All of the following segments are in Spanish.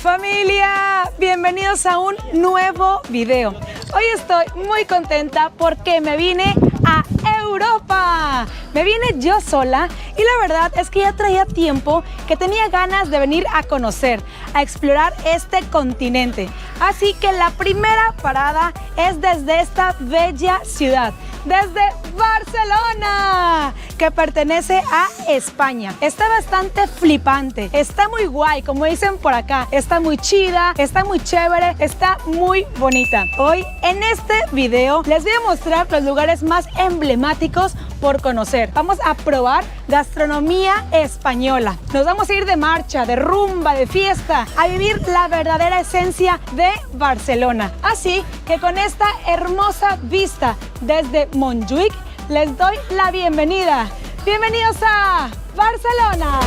Familia, bienvenidos a un nuevo video. Hoy estoy muy contenta porque me vine a Europa. Me vine yo sola y la verdad es que ya traía tiempo que tenía ganas de venir a conocer, a explorar este continente. Así que la primera parada es desde esta bella ciudad, desde Barcelona, que pertenece a España. Está bastante flipante, está muy guay, como dicen por acá. Está muy chida, está muy chévere, está muy bonita. Hoy en este video les voy a mostrar los lugares más emblemáticos por conocer. Vamos a probar gastronomía española. Nos vamos a ir de marcha, de rumba, de fiesta, a vivir la verdadera esencia de Barcelona. Así que con esta hermosa vista desde Montjuïc, les doy la bienvenida. Bienvenidos a Barcelona.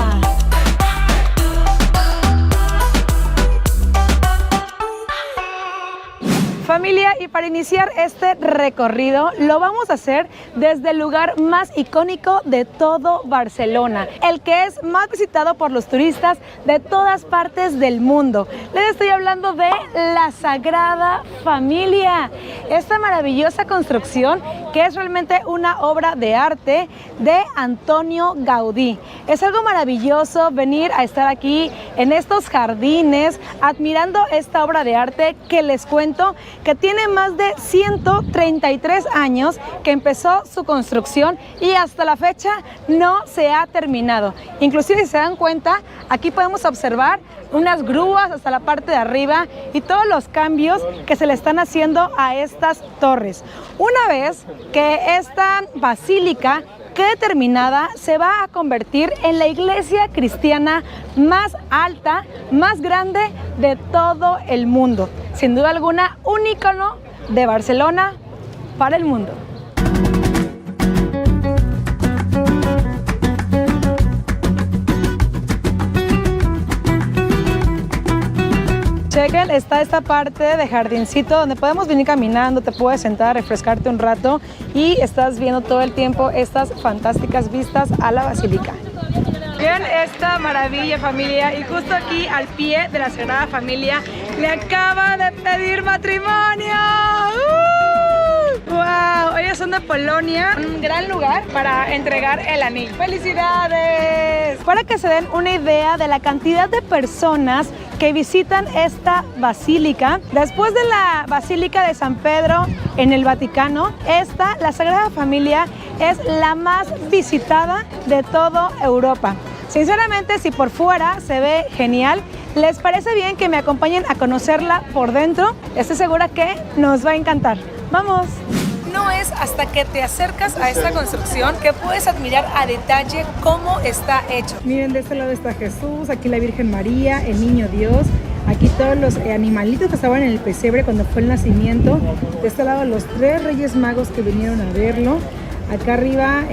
Familia, y para iniciar este recorrido lo vamos a hacer desde el lugar más icónico de todo Barcelona, el que es más visitado por los turistas de todas partes del mundo. Les estoy hablando de la Sagrada Familia, esta maravillosa construcción que es realmente una obra de arte de Antonio Gaudí. Es algo maravilloso venir a estar aquí en estos jardines admirando esta obra de arte que les cuento que tiene más de 133 años que empezó su construcción y hasta la fecha no se ha terminado. Inclusive, si se dan cuenta, aquí podemos observar unas grúas hasta la parte de arriba y todos los cambios que se le están haciendo a estas torres. Una vez que esta basílica quede terminada, se va a convertir en la iglesia cristiana más alta, más grande de todo el mundo. Sin duda alguna, un ícono de Barcelona para el mundo. Chequen, está esta parte de jardincito donde podemos venir caminando, te puedes sentar, refrescarte un rato y estás viendo todo el tiempo estas fantásticas vistas a la basílica. Vean esta maravilla, familia, y justo aquí al pie de la Sagrada Familia le acaba de pedir matrimonio. ¡Wow! Ellos son de Polonia, un gran lugar para entregar el anillo. ¡Felicidades! Para que se den una idea de la cantidad de personas que visitan esta basílica, después de la Basílica de San Pedro en el Vaticano, la Sagrada Familia es la más visitada de toda Europa. Sinceramente, si por fuera se ve genial, ¿les parece bien que me acompañen a conocerla por dentro? Estoy segura que nos va a encantar. ¡Vamos! No es hasta que te acercas a esta construcción que puedes admirar a detalle cómo está hecho. Miren, de este lado está Jesús, aquí la Virgen María, el Niño Dios, aquí todos los animalitos que estaban en el pesebre cuando fue el nacimiento. De este lado los 3 Reyes Magos que vinieron a verlo. Acá arriba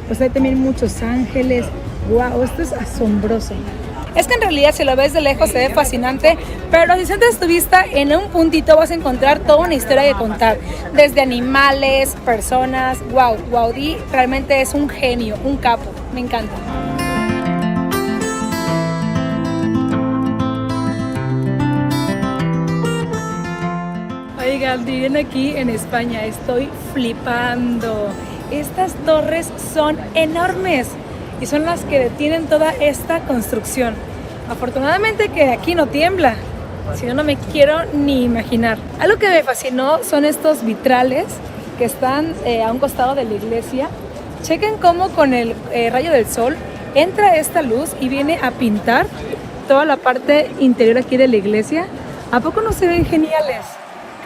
pues hay también muchos ángeles. ¡Wow! Esto es asombroso. Es que en realidad, si lo ves de lejos, se ve fascinante, pero si centras tu vista en un puntito vas a encontrar toda una historia que contar, desde animales, personas. ¡Wow! Gaudí realmente es un genio, un capo, me encanta. Oigan, miren aquí en España, estoy flipando. Estas torres son enormes y son las que detienen toda esta construcción. Afortunadamente que aquí no tiembla, si no, no me quiero ni imaginar. Algo que me fascinó son estos vitrales que están a un costado de la iglesia. Chequen cómo con el rayo del sol entra esta luz y viene a pintar toda la parte interior aquí de la iglesia. ¿A poco no se ven geniales?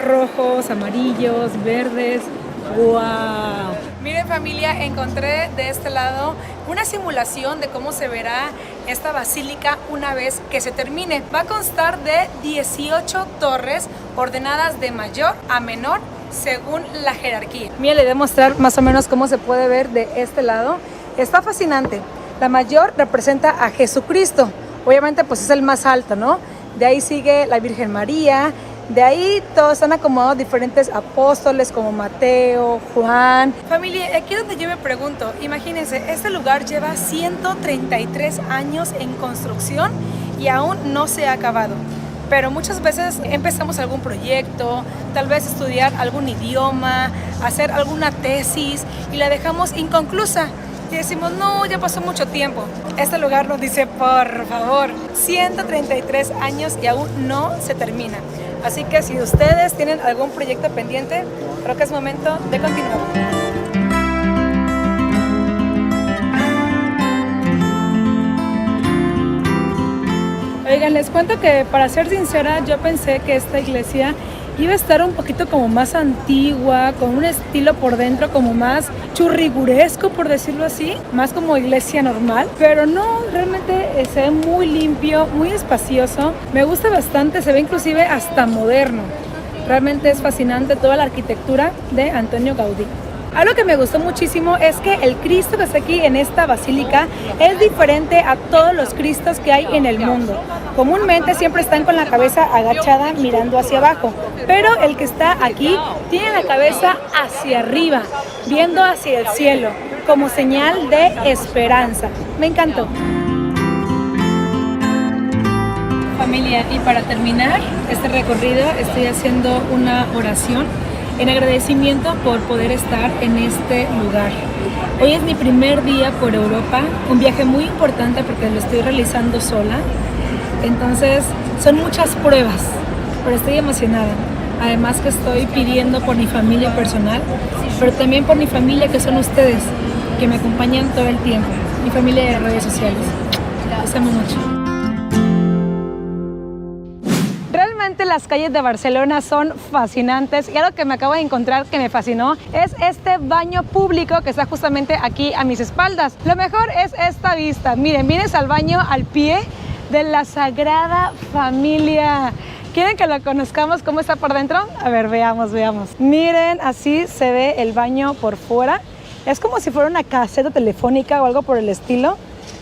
Rojos, amarillos, verdes. ¡Wow! Miren, familia, encontré de este lado una simulación de cómo se verá esta basílica una vez que se termine. Va a constar de 18 torres ordenadas de mayor a menor según la jerarquía. Miren, le voy a mostrar más o menos cómo se puede ver de este lado. Está fascinante. La mayor representa a Jesucristo. Obviamente pues es el más alto, ¿no? De ahí sigue la Virgen María. De ahí todos están acomodados diferentes apóstoles como Mateo, Juan. Familia, aquí es donde yo me pregunto, imagínense, este lugar lleva 133 años en construcción y aún no se ha acabado. pero muchas veces empezamos algún proyecto, tal vez estudiar algún idioma, hacer alguna tesis y la dejamos inconclusa. Y decimos, no, ya pasó mucho tiempo. Este lugar nos dice, por favor, 133 años y aún no se termina. Así que si ustedes tienen algún proyecto pendiente, creo que es momento de continuar. Oigan, les cuento que, para ser sincera, yo pensé que esta iglesia iba a estar un poquito como más antigua, con un estilo por dentro como más churriguresco, por decirlo así, más como iglesia normal, pero no, realmente se ve muy limpio, muy espacioso, me gusta bastante, se ve inclusive hasta moderno. Realmente es fascinante toda la arquitectura de Antonio Gaudí. Algo que me gustó muchísimo es que el Cristo que está aquí en esta basílica es diferente a todos los Cristos que hay en el mundo. Comúnmente siempre están con la cabeza agachada mirando hacia abajo, pero el que está aquí tiene la cabeza hacia arriba, viendo hacia el cielo, como señal de esperanza. Me encantó. Familia, y para terminar este recorrido estoy haciendo una oración en agradecimiento por poder estar en este lugar. Hoy es mi primer día por Europa, un viaje muy importante porque lo estoy realizando sola. Entonces son muchas pruebas, pero estoy emocionada. Además que estoy pidiendo por mi familia personal, pero también por mi familia, que son ustedes, que me acompañan todo el tiempo. Mi familia de redes sociales. Los amo mucho. Realmente las calles de Barcelona son fascinantes y algo que me acabo de encontrar que me fascinó es este baño público que está justamente aquí a mis espaldas. Lo mejor es esta vista. Miren, vienes al baño al pie de la Sagrada Familia. ¿Quieren que lo conozcamos cómo está por dentro? A ver, veamos. Miren, así se ve el baño por fuera. Es como si fuera una caseta telefónica o algo por el estilo.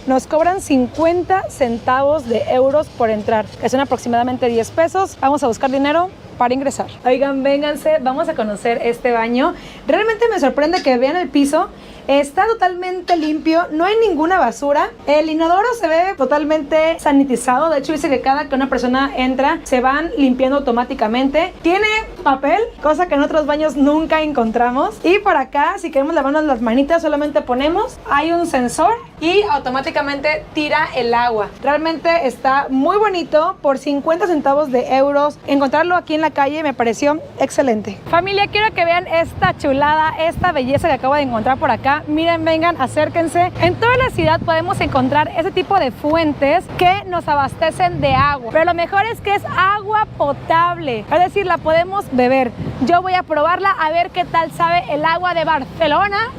Nos cobran 50 centavos de euros por entrar, que son aproximadamente 10 pesos. Vamos a buscar dinero para ingresar. Oigan, vénganse, vamos a conocer este baño. Realmente me sorprende que vean el piso. Está totalmente limpio, no hay ninguna basura. El inodoro se ve totalmente sanitizado. De hecho, dice que cada que una persona entra, se van limpiando automáticamente. Tiene papel, cosa que en otros baños nunca encontramos. Y por acá, si queremos lavarnos las manitas, solamente ponemos, hay un sensor y automáticamente tira el agua. Realmente está muy bonito. Por 50 centavos de euros, encontrarlo aquí en la calle me pareció excelente. Familia, quiero que vean esta chulada, esta belleza que acabo de encontrar por acá. Miren, vengan, acérquense. En toda la ciudad podemos encontrar ese tipo de fuentes que nos abastecen de agua, pero lo mejor es que es agua potable, es decir, la podemos beber. Yo voy a probarla a ver qué tal sabe el agua de Barcelona.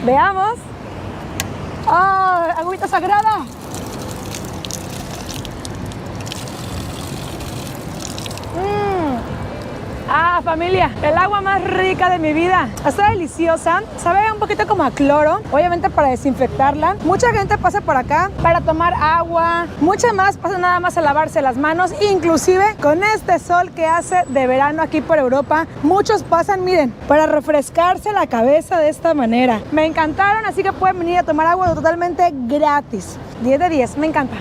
Veamos. ¡Ah, agüita sagrada! Ah, familia, el agua más rica de mi vida. Está deliciosa, sabe un poquito como a cloro, obviamente para desinfectarla. Mucha gente pasa por acá para tomar agua, mucha más pasa nada más a lavarse las manos. Inclusive con este sol que hace de verano aquí por Europa, muchos pasan, miren, para refrescarse la cabeza de esta manera. Me encantaron, así que pueden venir a tomar agua totalmente gratis. 10 de 10, me encanta.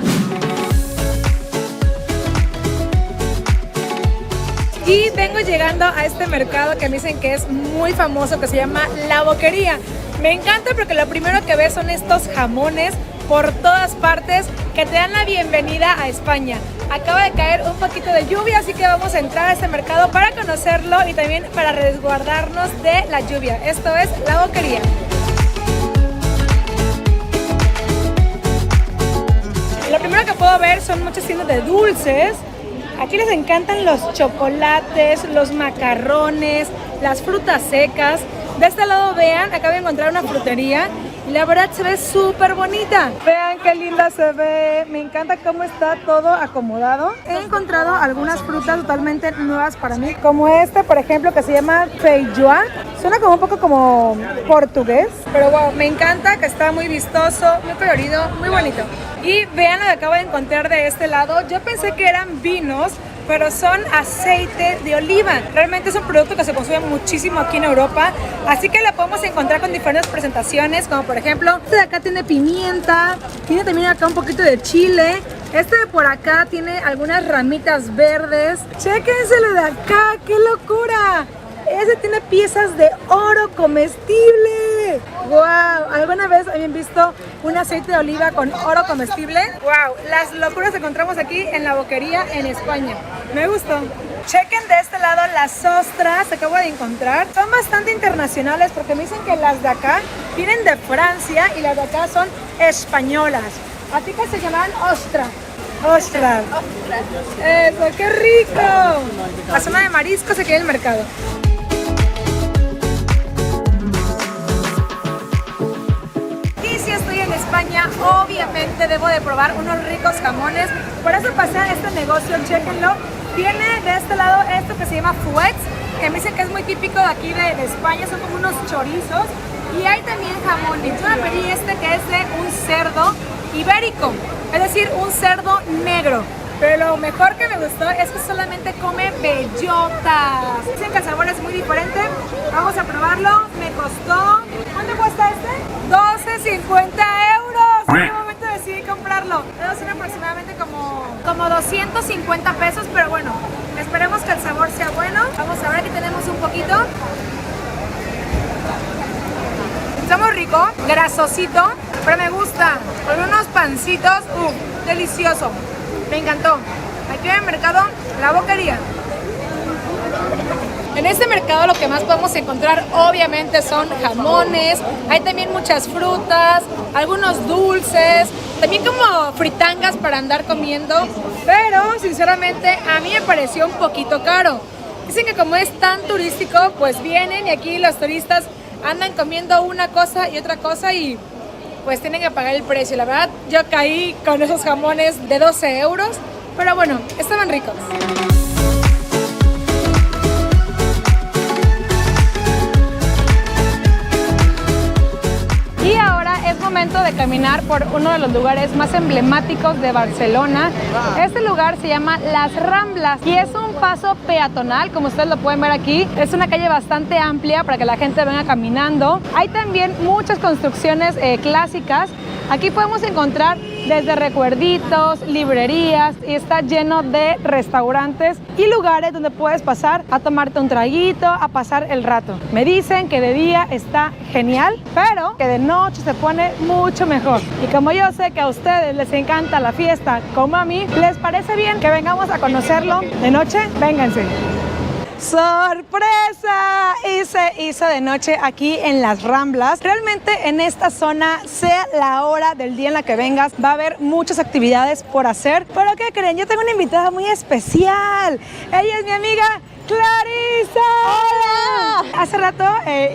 Y vengo llegando a este mercado que me dicen que es muy famoso, que se llama La Boquería. Me encanta porque lo primero que ves son estos jamones por todas partes que te dan la bienvenida a España. Acaba de caer un poquito de lluvia, así que vamos a entrar a este mercado para conocerlo y también para resguardarnos de la lluvia. Esto es La Boquería. Lo primero que puedo ver son muchas tiendas de dulces. Aquí les encantan los chocolates, los macarrones, las frutas secas. De este lado, vean, acabo de encontrar una frutería y la verdad se ve súper bonita. Vean qué linda se ve, me encanta cómo está todo acomodado. He encontrado algunas frutas totalmente nuevas para mí, como este, por ejemplo, que se llama feijoa. Suena como un poco como portugués, pero wow, me encanta que está muy vistoso, muy colorido, muy bonito. Y vean lo que acabo de encontrar de este lado. Yo pensé que eran vinos, pero son aceite de oliva. Realmente es un producto que se consume muchísimo aquí en Europa, así que la podemos encontrar con diferentes presentaciones, como por ejemplo, este de acá tiene pimienta, tiene también acá un poquito de chile, Este de por acá tiene algunas ramitas verdes. Chéquenselo de acá, ¡qué locura! Ese tiene piezas de oro comestible. ¡Wow! ¿Alguna vez habían visto un aceite de oliva con oro comestible? ¡Wow! Las locuras que encontramos aquí en la boquería en España. Me gustó. Chequen de este lado las ostras que acabo de encontrar. Son bastante internacionales porque me dicen que las de acá vienen de Francia y las de acá son españolas. ¿A ti qué se llaman ostras? Ostras. Eso, qué rico. La zona de mariscos aquí en el mercado. Y si estoy en España, obviamente debo de probar unos ricos jamones. Por eso pasé a este negocio, chéquenlo. Tiene de este lado esto que se llama fuets, que me dicen que es muy típico de aquí de España, son como unos chorizos. Y hay también jamones. Yo me pedí este que es de un cerdo ibérico, es decir, un cerdo negro. Pero lo mejor que me gustó es que solamente come bellotas. Dicen que el sabor es muy diferente. Vamos a probarlo. Me costó... ¿Cuánto cuesta este? 12.50 euros. En qué momento decidí comprarlo. Debe ser aproximadamente como 250 pesos, pero bueno, esperemos que el sabor sea bueno. Vamos a ver, aquí tenemos un poquito. Está muy rico, grasosito, pero me gusta. Con unos pancitos, delicioso. Me encantó. Aquí en el mercado, la boquería. En este mercado lo que más podemos encontrar obviamente son jamones, hay también muchas frutas, algunos dulces, también como fritangas para andar comiendo, pero sinceramente a mí me pareció un poquito caro. Dicen que como es tan turístico, pues vienen y aquí los turistas andan comiendo una cosa y otra cosa y pues tienen que pagar el precio. La verdad, yo caí con esos jamones de 12 euros, pero bueno, estaban ricos. Y ahora es momento de caminar por uno de los lugares más emblemáticos de Barcelona. Este lugar se llama Las Ramblas y es un paso peatonal, como ustedes lo pueden ver aquí. Es una calle bastante amplia para que la gente venga caminando. Hay también muchas construcciones clásicas. Aquí podemos encontrar desde recuerditos, librerías y está lleno de restaurantes y lugares donde puedes pasar a tomarte un traguito, a pasar el rato. Me dicen que de día está genial, pero que de noche se pone mucho mejor. Y como yo sé que a ustedes les encanta la fiesta como a mí, ¿les parece bien que vengamos a conocerlo de noche? Vénganse. ¡Sorpresa! Y se hizo de noche aquí en Las Ramblas. Realmente en esta zona, sea la hora del día en la que vengas, va a haber muchas actividades por hacer. ¿Pero qué creen? Yo tengo una invitada muy especial. Ella es mi amiga ¡Clarisa! ¡Hola! Hace rato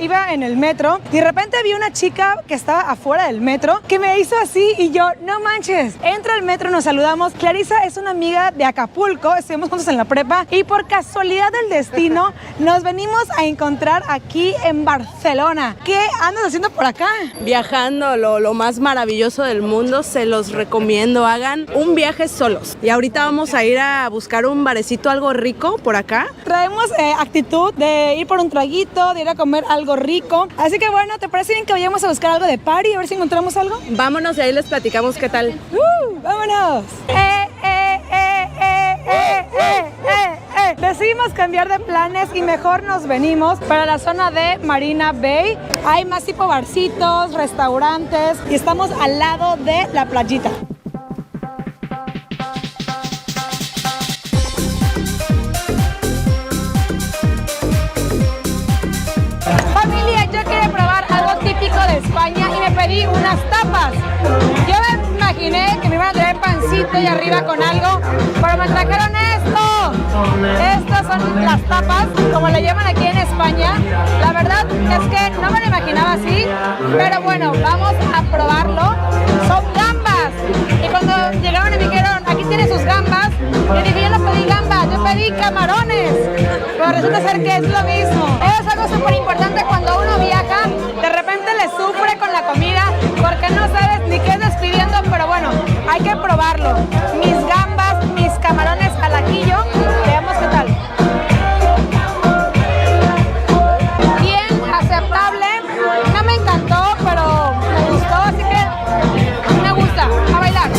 iba en el metro y de repente vi una chica que estaba afuera del metro que me hizo así y yo, no manches. Entra al metro, nos saludamos. Clarisa es una amiga de Acapulco, estuvimos juntos en la prepa y por casualidad del destino nos venimos a encontrar aquí en Barcelona. ¿Qué andas haciendo por acá? Viajando, lo más maravilloso del mundo, se los recomiendo, hagan un viaje solos. Y ahorita vamos a ir a buscar un barecito, algo rico por acá. Traemos actitud de ir por un traguito, de ir a comer algo rico. Así que bueno, ¿te parece bien que vayamos a buscar algo de party? A ver si encontramos algo. Vámonos y ahí les platicamos qué tal. ¡Vámonos! Decidimos cambiar de planes y mejor nos venimos para la zona de Marina Bay. Hay más tipo barcitos, restaurantes y estamos al lado de la playita. Familia, yo quería probar algo típico de España y me pedí unas tapas. Yo me imaginé que me iban a traer pancito y arriba con algo, pero me trajeron esto. Estas son las tapas, como le llaman aquí en España. La verdad es que no me lo imaginaba así, pero bueno, vamos a probarlo. Son gambas. Y cuando llegaron y me dijeron, aquí tiene sus gambas, yo dije, yo no pedí gambas, yo pedí camarones. Pero resulta ser que es lo mismo. Es algo súper importante cuando uno viaja, de repente le sufre con la comida porque no sabes ni qué estás pidiendo, pero bueno, hay que probarlo. Mis gambas, mis camarones al ajillo, veamos qué tal. Bien, aceptable, no me encantó, pero me gustó, así que me gusta. A bailar.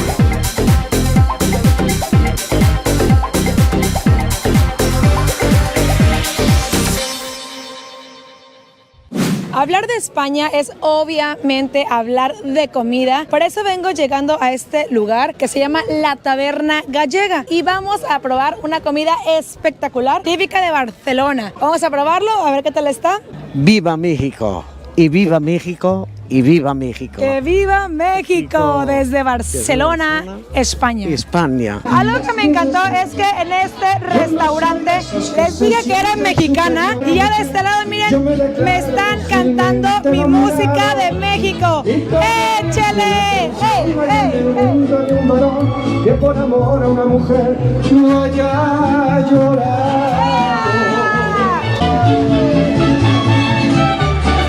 Hablar de España es obviamente hablar de comida. Por eso vengo llegando a este lugar que se llama La Taberna Gallega y vamos a probar una comida espectacular, típica de Barcelona. Vamos a probarlo, a ver qué tal está. ¡Viva México! Y viva México, y viva México. ¡Que viva México! Desde Barcelona, España. España. Algo que me encantó es que en este restaurante les dije que era mexicana y ya de este lado, miren, me están cantando mi música de México. ¡Échele! ¡Ey, ey, ey! Que por amor a una mujer no haya llorado.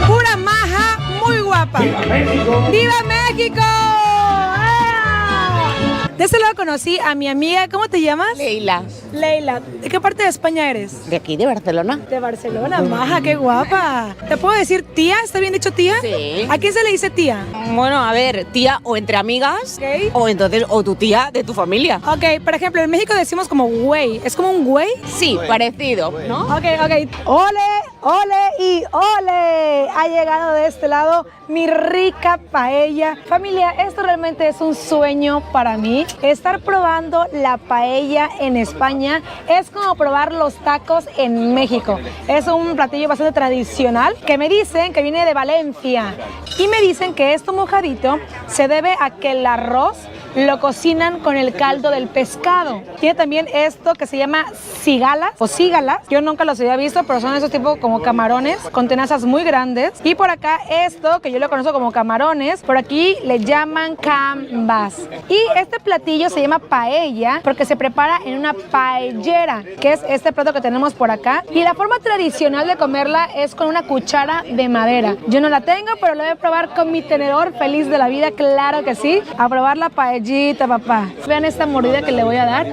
Pura maja, muy guapa. ¡Viva México! ¡Viva México! De este lado conocí a mi amiga, ¿cómo te llamas? Leila, Leila. ¿De qué parte de España eres? de aquí de Barcelona. De Barcelona, maja, qué guapa. ¿Te puedo decir tía? ¿Está bien dicho tía? Sí. ¿A quién se le dice tía? Bueno, a ver, tía o entre amigas, Ok. o tu tía de tu familia. Ok, por ejemplo, en México decimos como güey. ¿Es como un güey? Sí, parecido, ¿no? Ok. Ole, ole y ole. Ha llegado de este lado mi rica paella. Familia, esto realmente es un sueño para mí. Estar probando la paella en España es como probar los tacos en México. Es un platillo bastante tradicional que me dicen que viene de Valencia. Y me dicen que esto mojadito se debe a que el arroz lo cocinan con el caldo del pescado. Tiene también esto que se llama cigalas o cígalas. Yo nunca los había visto, pero son esos tipos como camarones con tenazas muy grandes. Y por acá esto, que yo lo conozco como camarones, por aquí le llaman gambas. Y este platillo se llama paella porque se prepara en una paellera, que es este plato que tenemos por acá. Y la forma tradicional de comerla es con una cuchara de madera. Yo no la tengo, pero lo voy a probar con mi tenedor feliz de la vida, claro que sí. A probar la paella. Papá. Vean esta mordida que le voy a dar.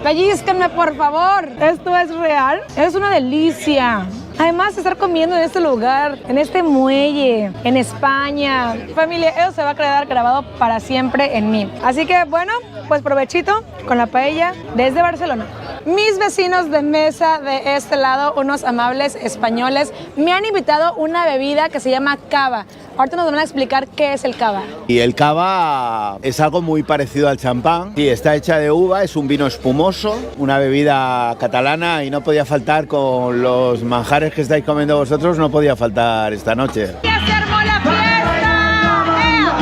Pellizquenme, por favor. Esto es real. Es una delicia. Además, estar comiendo en este lugar, en este muelle, en España. Familia, eso se va a quedar grabado para siempre en mí. Así que, bueno, pues provechito con la paella desde Barcelona. Mis vecinos de mesa de este lado, unos amables españoles, me han invitado una bebida que se llama cava. Ahorita nos van a explicar qué es el cava. Y el cava es algo muy parecido al champán. Sí, está hecha de uva, es un vino espumoso, una bebida catalana y no podía faltar con los manjares que estáis comiendo vosotros, no podía faltar esta noche. ¡Ya se armó la fiesta!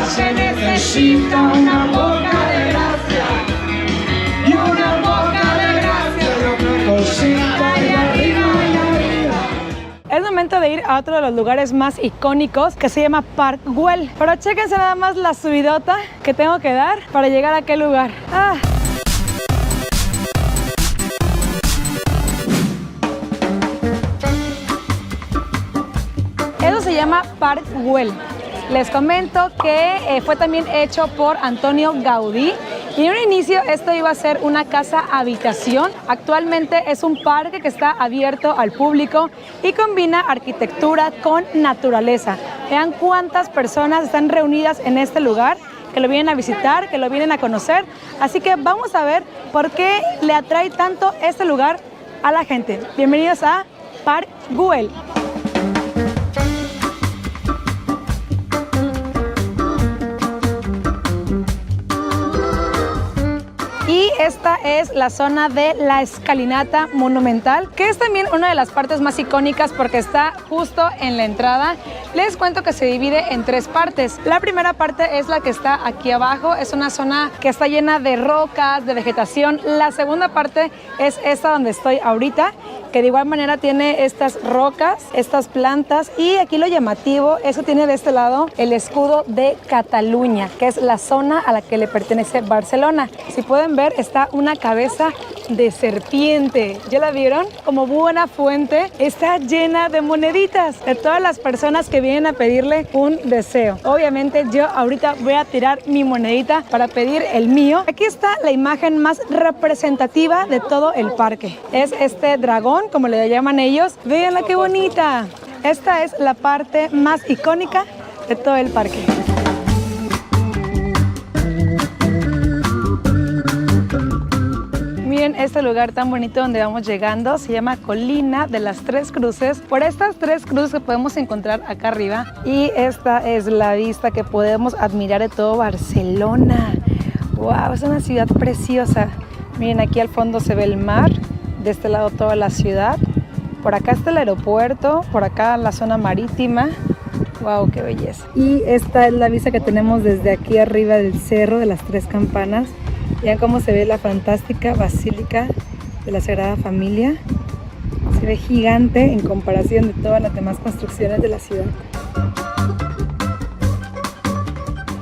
Se necesita una boca de gracia y una boca de gracia. Es momento de ir a otro de los lugares más icónicos que se llama Park Güell. Pero chéquense nada más la subidota que tengo que dar para llegar a aquel lugar. Eso se llama Park Güell. Les comento que fue también hecho por Antonio Gaudí. Y en un inicio esto iba a ser una casa habitación. Actualmente es un parque que está abierto al público y combina arquitectura con naturaleza. Vean cuántas personas están reunidas en este lugar, que lo vienen a visitar, que lo vienen a conocer. Así que vamos a ver por qué le atrae tanto este lugar a la gente. Bienvenidos a Park Güell. Y esta es la zona de la escalinata monumental, que es también una de las partes más icónicas porque está justo en la entrada. Les cuento que se divide en tres partes. La primera parte es la que está aquí abajo, es una zona que está llena de rocas, de vegetación. La segunda parte es esta donde estoy ahorita, que de igual manera tiene estas rocas, estas plantas, y aquí lo llamativo, eso tiene de este lado el escudo de Cataluña, que es la zona a la que le pertenece Barcelona. Si pueden ver, está una cabeza de serpiente. ¿Ya la vieron? Como buena fuente, está llena de moneditas de todas las personas que vienen a pedirle un deseo. Obviamente yo ahorita voy a tirar mi monedita para pedir el mío. Aquí está la imagen más representativa de todo el parque. Es este dragón, como le llaman ellos. Véanla qué bonita. Esta es la parte más icónica de todo el parque. Miren este lugar tan bonito donde vamos llegando, se llama Colina de las Tres Cruces, por estas tres cruces que podemos encontrar acá arriba. Y esta es la vista que podemos admirar de todo Barcelona. ¡Wow! Es una ciudad preciosa. Miren, aquí al fondo se ve el mar, de este lado toda la ciudad. Por acá está el aeropuerto, por acá la zona marítima. ¡Wow! ¡Qué belleza! Y esta es la vista que tenemos desde aquí arriba del Cerro de las Tres Campanas. Vean cómo se ve la fantástica Basílica de la Sagrada Familia. Se ve gigante en comparación de todas las demás construcciones de la ciudad.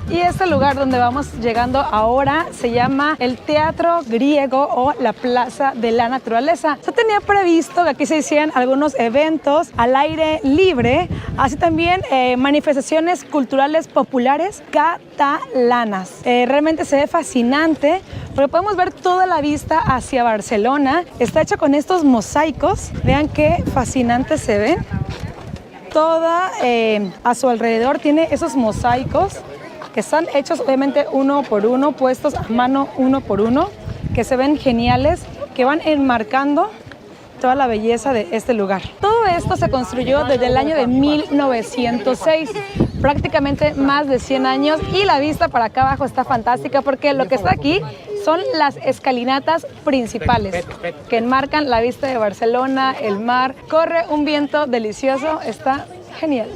Y este lugar donde vamos llegando ahora se llama el Teatro Griego o la Plaza de la Naturaleza. Se tenía previsto que aquí se hicieran algunos eventos al aire libre, así también manifestaciones culturales populares catalanas. Realmente se ve fascinante porque podemos ver toda la vista hacia Barcelona. Está hecho con estos mosaicos. Vean qué fascinantes se ven. Toda a su alrededor tiene esos mosaicos que están hechos obviamente uno por uno, puestos a mano uno por uno, que se ven geniales, que van enmarcando toda la belleza de este lugar. Todo esto se construyó desde el año de 1906, prácticamente más de 100 años, y la vista para acá abajo está fantástica porque lo que está aquí son las escalinatas principales que enmarcan la vista de Barcelona, el mar, corre un viento delicioso, está genial.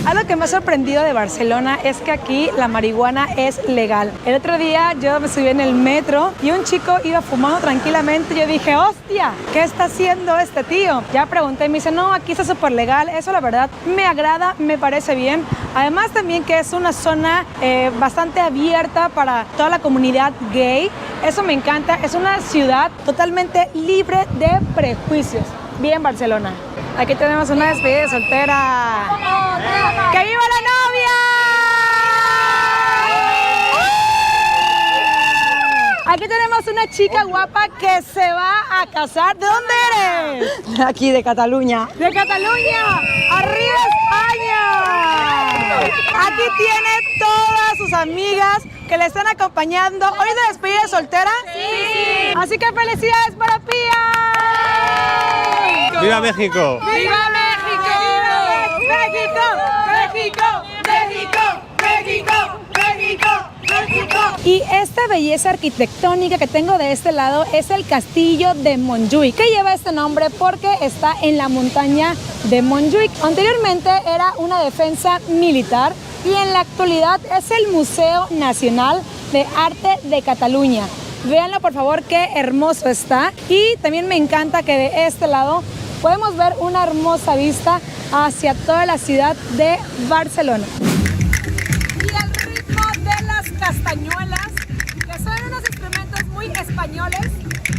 Algo que me ha sorprendido de Barcelona es que aquí la marihuana es legal. El otro día yo me subí en el metro y un chico iba fumando tranquilamente y yo dije, hostia, ¿qué está haciendo este tío? Ya pregunté y me dice, no, aquí está súper legal. Eso la verdad me agrada, me parece bien. Además también que es una zona bastante abierta para toda la comunidad gay. Eso me encanta. Es una ciudad totalmente libre de prejuicios. Bien Barcelona. Aquí tenemos una despedida de soltera. ¡Que viva la novia! Aquí tenemos una chica guapa que se va a casar. ¿De dónde eres? Aquí de Cataluña. ¡De Cataluña! ¡Arriba España! Aquí tiene todas sus amigas que le están acompañando. ¿Hoy de despedida de soltera? Sí. Así que felicidades para Pía. ¡Viva México! ¡Viva México! ¡México! ¡México! ¡México! ¡México! ¡México! ¡México! Y esta belleza arquitectónica que tengo de este lado es el Castillo de Montjuïc, que lleva este nombre porque está en la montaña de Montjuïc. Anteriormente era una defensa militar y en la actualidad es el Museo Nacional de Arte de Cataluña. Véanlo por favor, qué hermoso está. Y también me encanta que de este lado podemos ver una hermosa vista hacia toda la ciudad de Barcelona. Y al ritmo de las castañuelas, que son unos instrumentos muy españoles,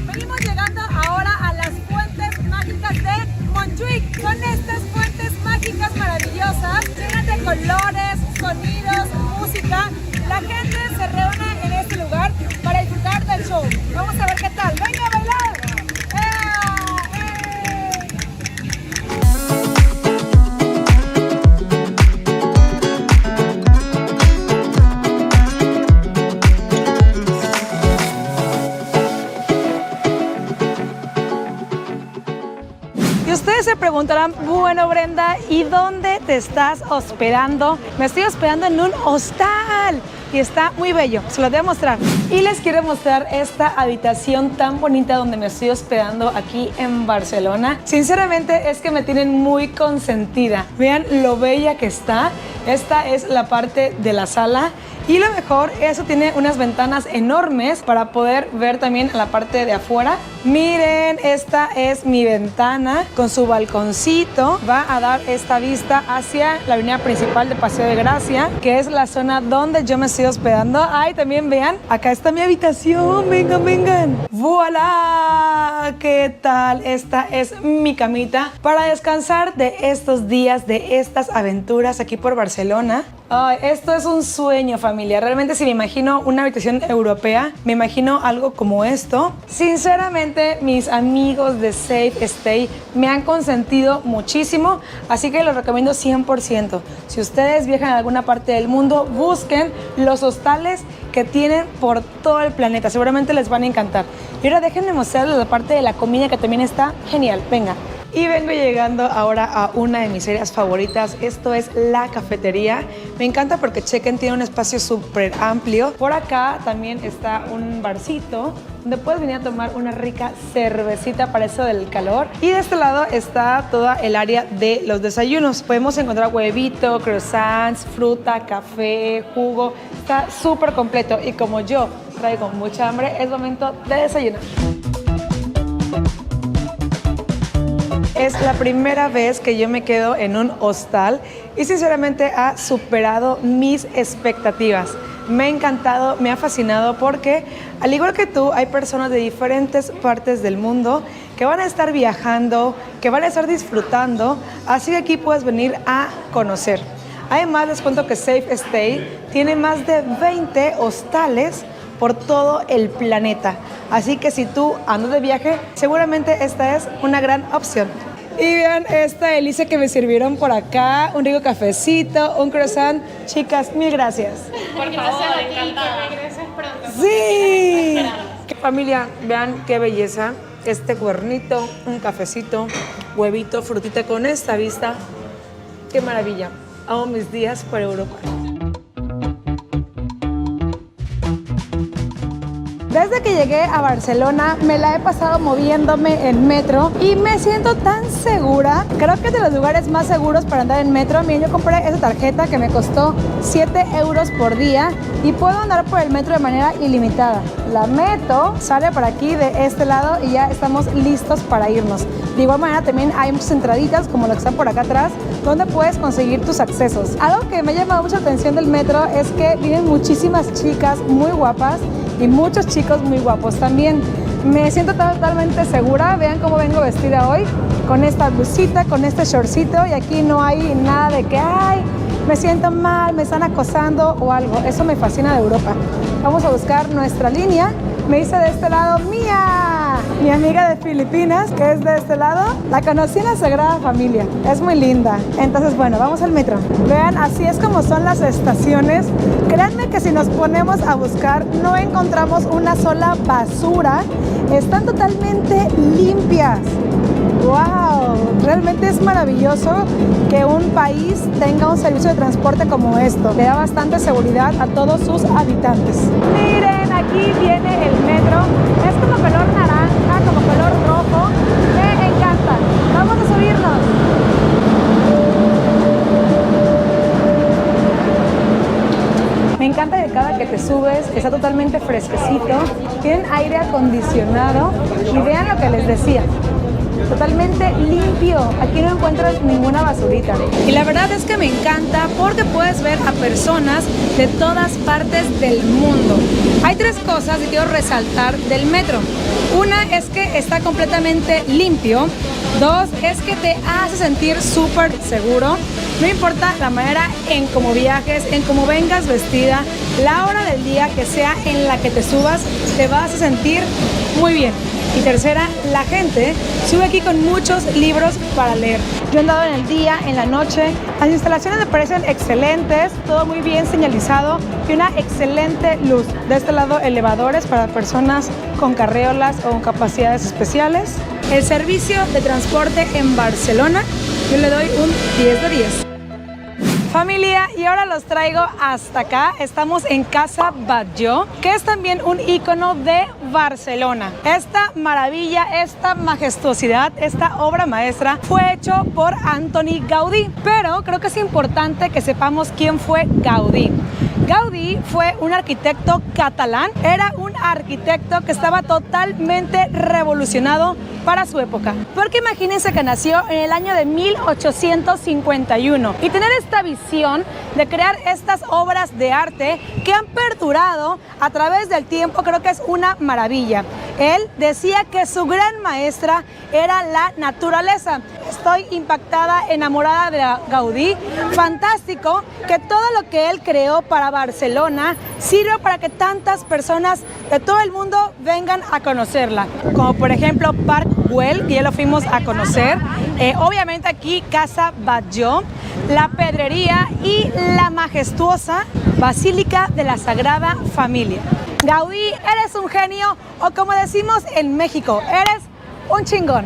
venimos llegando ahora a las fuentes mágicas de Montjuïc. Son estas fuentes mágicas maravillosas, llenas de colores, sonidos, música. La gente se reúne en este lugar para disfrutar del show. Vamos a ver qué tal. ¡Venga a bailar! Ustedes se preguntarán, bueno Brenda, ¿y dónde te estás hospedando? Me estoy hospedando en un hostal y está muy bello, se los voy a mostrar. Y les quiero mostrar esta habitación tan bonita donde me estoy hospedando aquí en Barcelona. Sinceramente es que me tienen muy consentida. Vean lo bella que está. Esta es la parte de la sala. Y lo mejor, eso tiene unas ventanas enormes para poder ver también la parte de afuera. Miren, esta es mi ventana con su balconcito. Va a dar esta vista hacia la avenida principal de Paseo de Gracia, que es la zona donde yo me estoy hospedando. Ay, también vean, acá está mi habitación. Vengan, vengan. ¡Voilá! ¿Qué tal? Esta es mi camita para descansar de estos días, de estas aventuras aquí por Barcelona. Ay, esto es un sueño, familia. Realmente si me imagino una habitación europea, me imagino algo como esto. Sinceramente, mis amigos de Safe Stay me han consentido muchísimo, así que los recomiendo 100%. Si ustedes viajan a alguna parte del mundo, busquen los hostales que tienen por todo el planeta. Seguramente les van a encantar. Y ahora déjenme mostrarles la parte de la comida que también está genial. Venga. Y vengo llegando ahora a una de mis áreas favoritas. Esto es la cafetería. Me encanta porque chequen, tiene un espacio súper amplio. Por acá también está un barcito donde puedes venir a tomar una rica cervecita para eso del calor. Y de este lado está toda el área de los desayunos. Podemos encontrar huevito, croissants, fruta, café, jugo. Está súper completo. Y como yo traigo mucha hambre, es momento de desayunar. Es la primera vez que yo me quedo en un hostal y sinceramente ha superado mis expectativas. Me ha encantado, me ha fascinado porque al igual que tú, hay personas de diferentes partes del mundo que van a estar viajando, que van a estar disfrutando, así que aquí puedes venir a conocer. Además, les cuento que Safe Stay tiene más de 20 hostales por todo el planeta. Así que si tú andas de viaje, seguramente esta es una gran opción. Y vean esta delicia que me sirvieron por acá, un rico cafecito, un croissant. Chicas, mil gracias. Por favor, encantada. Que regreses pronto. ¡Sí! Familia, vean qué belleza. Este cuernito, un cafecito, huevito, frutita con esta vista. ¡Qué maravilla! Amo mis días por Europa. Desde que llegué a Barcelona me la he pasado moviéndome en metro y me siento tan segura. Creo que es de los lugares más seguros para andar en metro. Miren, yo compré esa tarjeta que me costó 7 euros por día y puedo andar por el metro de manera ilimitada. La meto, sale por aquí de este lado y ya estamos listos para irnos. De igual manera también hay muchas entraditas como las que están por acá atrás donde puedes conseguir tus accesos. Algo que me ha llamado mucha atención del metro es que vienen muchísimas chicas muy guapas y muchos chicos muy guapos también. Me siento totalmente segura. Vean cómo vengo vestida hoy, con esta blusita, con este shortcito, y aquí no hay nada de que ay, me siento mal, me están acosando o algo. Eso me fascina de Europa. Vamos a buscar nuestra línea. Me dice de este lado Mía, mi amiga de Filipinas, que es de este lado. La conocí en la Sagrada Familia, es muy linda. Entonces, bueno, vamos al metro. Vean, así es como son las estaciones. Créanme que si nos ponemos a buscar, no encontramos una sola basura. Están totalmente limpias. ¡Wow! Realmente es maravilloso que un país tenga un servicio de transporte como esto. Le da bastante seguridad a todos sus habitantes. Miren, aquí viene el metro. Es como color naranja, como color rojo. Me encanta. Vamos a subirnos. Me encanta que cada que te subes está totalmente fresquecito. Tienen aire acondicionado. Y vean lo que les decía. Totalmente limpio, aquí no encuentras ninguna basurita. Y la verdad es que me encanta porque puedes ver a personas de todas partes del mundo. Hay 3 cosas que quiero resaltar del metro. Una es que está completamente limpio. 2 es que te hace sentir súper seguro. No importa la manera en cómo viajes, en cómo vengas vestida, la hora del día que sea en la que te subas, te vas a sentir muy bien. Y tercera, la gente sube aquí con muchos libros para leer. Yo he andado en el día, en la noche. Las instalaciones me parecen excelentes, todo muy bien señalizado y una excelente luz. De este lado, elevadores para personas con carreolas o con capacidades especiales. El servicio de transporte en Barcelona, yo le doy un 10 de 10. Familia, y ahora los traigo hasta acá. Estamos en Casa Batlló, que es también un ícono de Barcelona. Esta maravilla, esta majestuosidad, esta obra maestra fue hecho por Antoni Gaudí. Pero creo que es importante que sepamos quién fue Gaudí. Gaudí fue un arquitecto catalán. Era un arquitecto que estaba totalmente revolucionado para su época. Porque imagínense que nació en el año de 1851 y tener esta visión de crear estas obras de arte que han perdurado a través del tiempo, creo que es una maravilla. Él decía que su gran maestra era la naturaleza. estoy impactada, enamorada de Gaudí. Fantástico que todo lo que él creó para Barcelona sirva para que tantas personas de todo el mundo vengan a conocerla. Como por ejemplo Parc Güell, que ya lo fuimos a conocer. Obviamente aquí Casa Batlló, la Pedrería y la majestuosa Basílica de la Sagrada Familia. Gaudí, eres un genio, o como decimos en México, eres un chingón.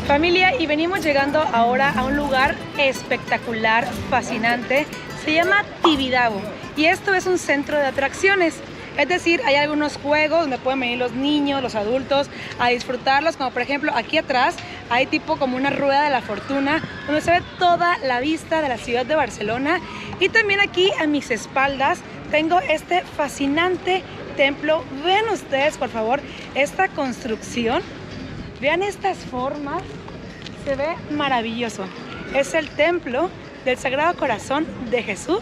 Familia, y venimos llegando ahora a un lugar espectacular, fascinante. Se llama Tibidabo y esto es un centro de atracciones. Es decir, hay algunos juegos donde pueden venir los niños, los adultos a disfrutarlos, como por ejemplo aquí atrás hay tipo como una rueda de la fortuna donde se ve toda la vista de la ciudad de Barcelona. Y también aquí a mis espaldas tengo este fascinante templo. Vean ustedes por favor esta construcción, vean estas formas, se ve maravilloso. Es el templo del Sagrado Corazón de Jesús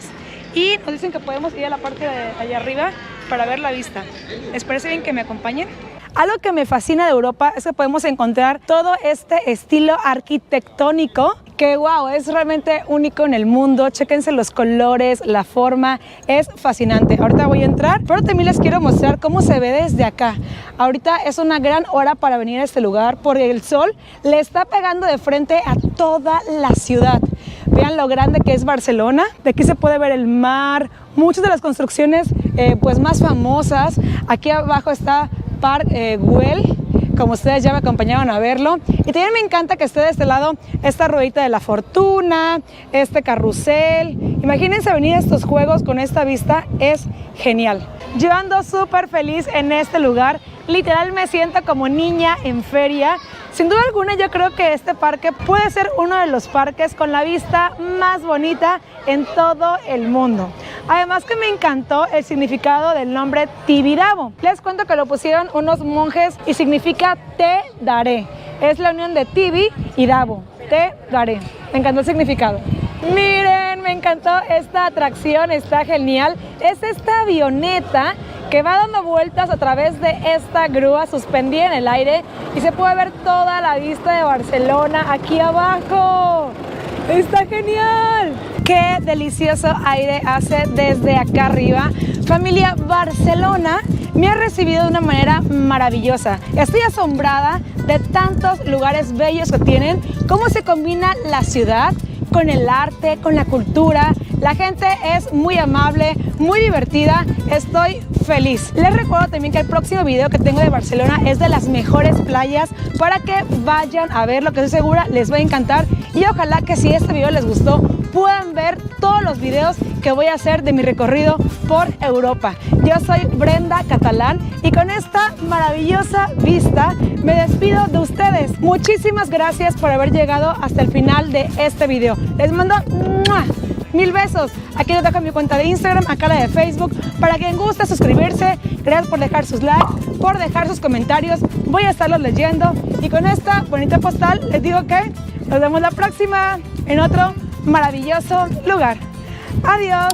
y nos dicen que podemos ir a la parte de allá arriba para ver la vista. ¿Les parece bien que me acompañen? Algo que me fascina de Europa es que podemos encontrar todo este estilo arquitectónico que wow, es realmente único en el mundo. Chéquense los colores, la forma, es fascinante. Ahorita voy a entrar, pero también les quiero mostrar cómo se ve desde acá. Ahorita es una gran hora para venir a este lugar porque el sol le está pegando de frente a toda la ciudad. Vean lo grande que es Barcelona. De aquí se puede ver el mar, muchas de las construcciones pues más famosas. Aquí abajo está Parc Güell, como ustedes ya me acompañaron a verlo. Y también me encanta que esté de este lado esta ruedita de la fortuna, este carrusel. Imagínense venir a estos juegos con esta vista, es genial. Yo ando súper feliz en este lugar, literal me siento como niña en feria. Sin duda alguna yo creo que este parque puede ser uno de los parques con la vista más bonita en todo el mundo. Además que me encantó el significado del nombre Tibidabo. Les cuento que lo pusieron unos monjes y significa te daré. Es la unión de Tibi y Dabo, te daré. Me encantó el significado. Miren, me encantó esta atracción, está genial. Es esta avioneta que va dando vueltas a través de esta grúa suspendida en el aire y se puede ver toda la vista de Barcelona aquí abajo. ¡Está genial! ¡Qué delicioso aire hace desde acá arriba! Familia, Barcelona me ha recibido de una manera maravillosa. Estoy asombrada de tantos lugares bellos que tienen, cómo se combina la ciudad con el arte, con la cultura. La gente es muy amable, muy divertida. Estoy feliz. Les recuerdo también que el próximo video que tengo de Barcelona es de las mejores playas para que vayan a verlo, que estoy segura les va a encantar. Y ojalá que si este video les gustó, puedan ver todos los videos que voy a hacer de mi recorrido por Europa. Yo soy Brenda Catalán y con esta maravillosa vista me despido de ustedes. Muchísimas gracias por haber llegado hasta el final de este video. Les mando mil besos. Aquí les dejo mi cuenta de Instagram, acá la de Facebook, para quien guste suscribirse. Gracias por dejar sus likes, por dejar sus comentarios. Voy a estarlos leyendo y con esta bonita postal les digo que nos vemos la próxima en otro maravilloso lugar. Adiós.